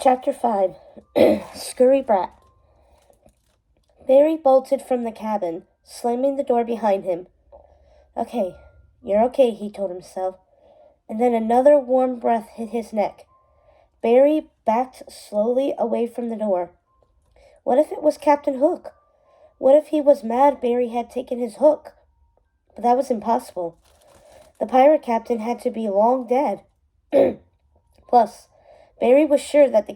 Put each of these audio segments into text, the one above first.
Chapter 5 Scurry Brat. Barry bolted from the cabin, slamming the door behind him. Okay, you're okay, he told himself, and then another warm breath hit his neck. Barry backed slowly away from the door. What if it was Captain Hook? What if he was mad Barry had taken his hook? But that was impossible. The pirate captain had to be long dead. Plus, Barry was sure that the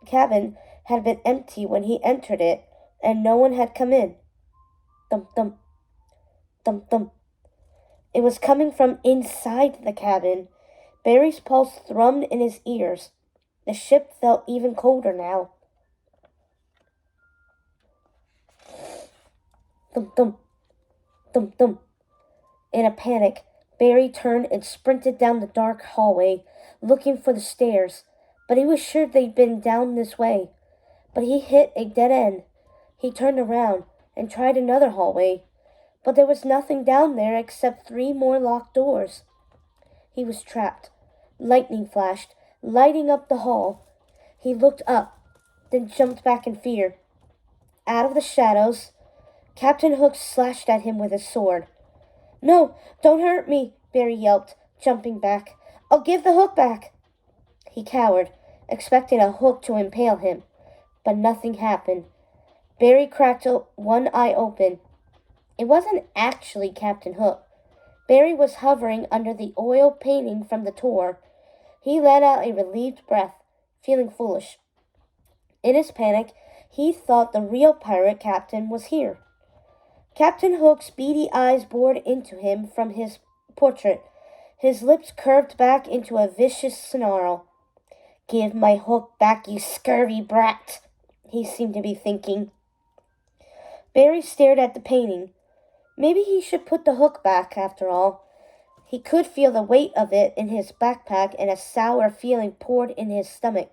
cabin had been empty when he entered it, and no one had come in. Thump, thump, thump, thump. It was coming from inside the cabin. Barry's pulse thrummed in his ears. The ship felt even colder now. Thump, thump, thump, thump. In a panic, Barry turned and sprinted down the dark hallway, looking for the stairs. But he was sure they'd been down this way. But he hit a dead end. He turned around and tried another hallway. But there was nothing down there except 3 more locked doors. He was trapped. Lightning flashed, lighting up the hall. He looked up, then jumped back in fear. Out of the shadows, Captain Hook slashed at him with his sword. "No, don't hurt me," Barry yelped, jumping back. "I'll give the hook back." He cowered, expecting a hook to impale him, but nothing happened. Barry cracked one eye open. It wasn't actually Captain Hook. Barry was hovering under the oil painting from the tour. He let out a relieved breath, feeling foolish. In his panic, he thought the real pirate captain was here. Captain Hook's beady eyes bored into him from his portrait. His lips curved back into a vicious snarl. "Give my hook back, you scurvy brat," he seemed to be thinking. Barry stared at the painting. Maybe he should put the hook back, after all. He could feel the weight of it in his backpack, and a sour feeling poured in his stomach,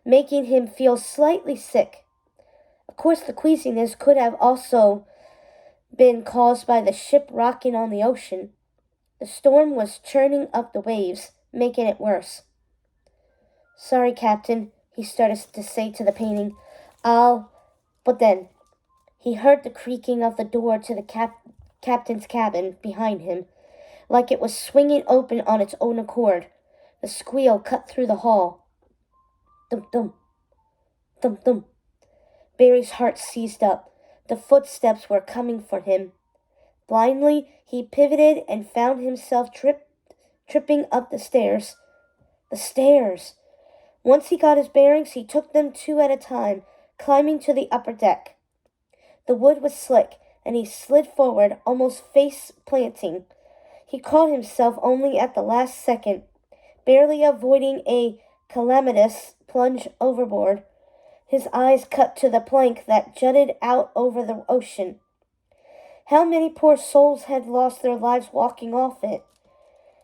making him feel slightly sick. Of course, the queasiness could have also been caused by the ship rocking on the ocean. The storm was churning up the waves, making it worse. "Sorry, Captain," he started to say to the painting. But then he heard the creaking of the door to the captain's cabin behind him, like it was swinging open on its own accord. The squeal cut through the hall. Thump, thump, thump, thump. Barry's heart seized up. The footsteps were coming for him. Blindly, he pivoted and found himself tripping up the stairs. The stairs! Once he got his bearings, he took them 2 at a time, climbing to the upper deck. The wood was slick, and he slid forward, almost face-planting. He caught himself only at the last second, barely avoiding a calamitous plunge overboard. His eyes cut to the plank that jutted out over the ocean. How many poor souls had lost their lives walking off it?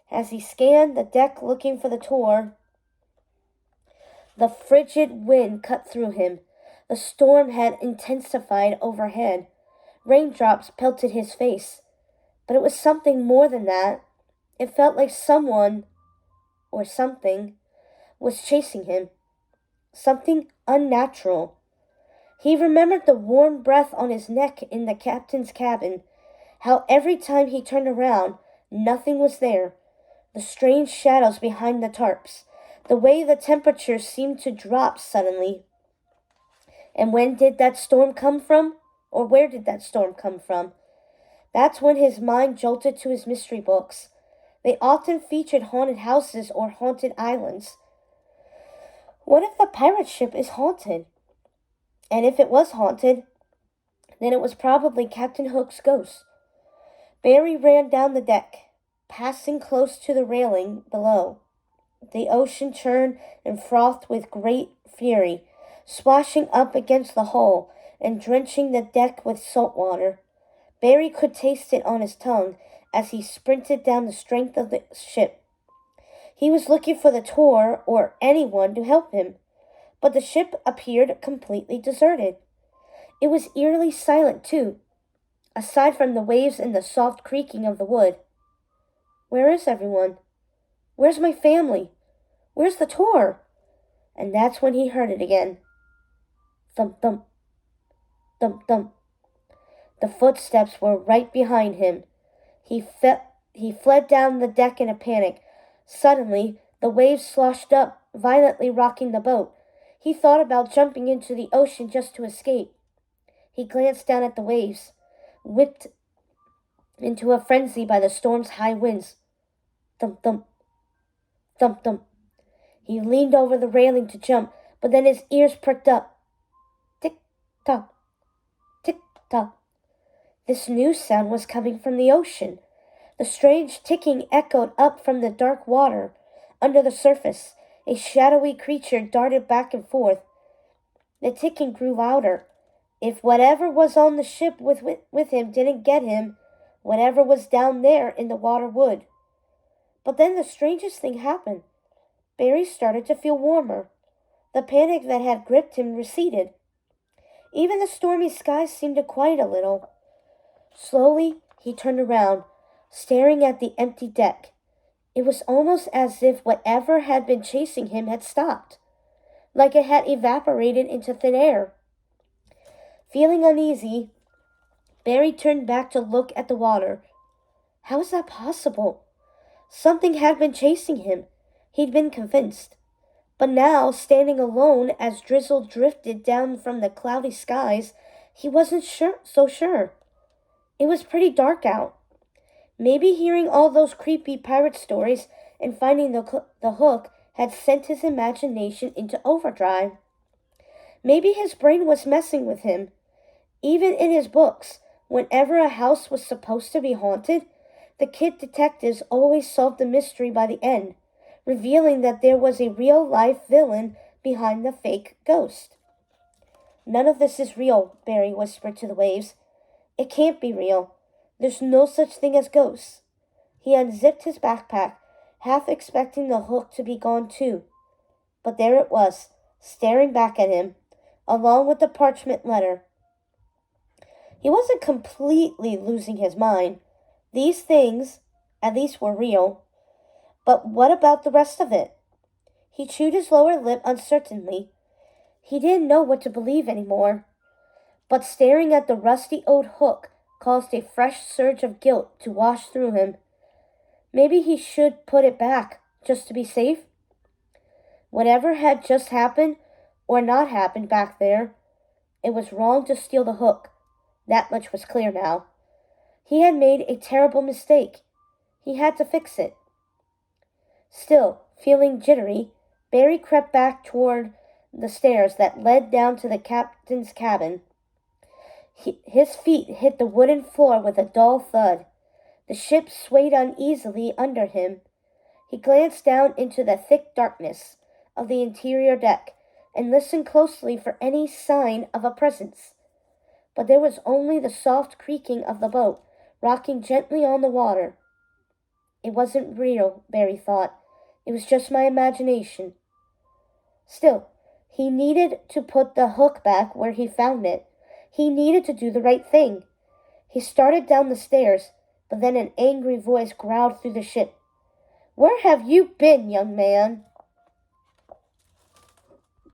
As he scanned the deck looking for the tour, the frigid wind cut through him. The storm had intensified overhead. Raindrops pelted his face. But it was something more than that. It felt like someone, or something, was chasing him. Something unnatural. He remembered the warm breath on his neck in the captain's cabin. How every time he turned around, nothing was there. The strange shadows behind the tarps. The way the temperature seemed to drop suddenly. And when did that storm come from? Or where did that storm come from? That's when his mind jolted to his mystery books. They often featured haunted houses or haunted islands. What if the pirate ship is haunted? And if it was haunted, then it was probably Captain Hook's ghost. Barry ran down the deck, passing close to the railing below. The ocean churned and frothed with great fury, splashing up against the hull and drenching the deck with salt water. Barry could taste it on his tongue as he sprinted down the strength of the ship. He was looking for the tour or anyone to help him, but the ship appeared completely deserted. It was eerily silent, too, aside from the waves and the soft creaking of the wood. Where is everyone? Where's my family? Where's the tour? And that's when he heard it again. Thump, thump, thump, thump. The footsteps were right behind him. He fled down the deck in a panic. Suddenly, the waves sloshed up, violently rocking the boat. He thought about jumping into the ocean just to escape. He glanced down at the waves, whipped into a frenzy by the storm's high winds. Thump, thump, thump, thump. He leaned over the railing to jump, but then his ears pricked up. Tick-tock, tick-tock. This new sound was coming from the ocean. The strange ticking echoed up from the dark water. Under the surface, a shadowy creature darted back and forth. The ticking grew louder. If whatever was on the ship with him didn't get him, whatever was down there in the water would. But then the strangest thing happened. Barry started to feel warmer. The panic that had gripped him receded. Even the stormy skies seemed to quiet a little. Slowly, he turned around, staring at the empty deck. It was almost as if whatever had been chasing him had stopped, like it had evaporated into thin air. Feeling uneasy, Barry turned back to look at the water. How was that possible? Something had been chasing him. He'd been convinced. But now, standing alone as drizzle drifted down from the cloudy skies, he wasn't so sure. It was pretty dark out. Maybe hearing all those creepy pirate stories and finding the hook had sent his imagination into overdrive. Maybe his brain was messing with him. Even in his books, whenever a house was supposed to be haunted, the kid detectives always solved the mystery by the end, revealing that there was a real-life villain behind the fake ghost. None of this is real, Barry whispered to the waves. It can't be real. There's no such thing as ghosts. He unzipped his backpack, half expecting the hook to be gone too. But there it was, staring back at him, along with the parchment letter. He wasn't completely losing his mind. These things, at least, were real. But what about the rest of it? He chewed his lower lip uncertainly. He didn't know what to believe anymore. But staring at the rusty old hook caused a fresh surge of guilt to wash through him. Maybe he should put it back, just to be safe. Whatever had just happened, or not happened back there, it was wrong to steal the hook. That much was clear now. He had made a terrible mistake. He had to fix it. Still, feeling jittery, Barry crept back toward the stairs that led down to the captain's cabin. His feet hit the wooden floor with a dull thud. The ship swayed uneasily under him. He glanced down into the thick darkness of the interior deck and listened closely for any sign of a presence. But there was only the soft creaking of the boat, rocking gently on the water. It wasn't real, Barry thought. It was just my imagination. Still, he needed to put the hook back where he found it. He needed to do the right thing. He started down the stairs, but then an angry voice growled through the ship. "Where have you been, young man?"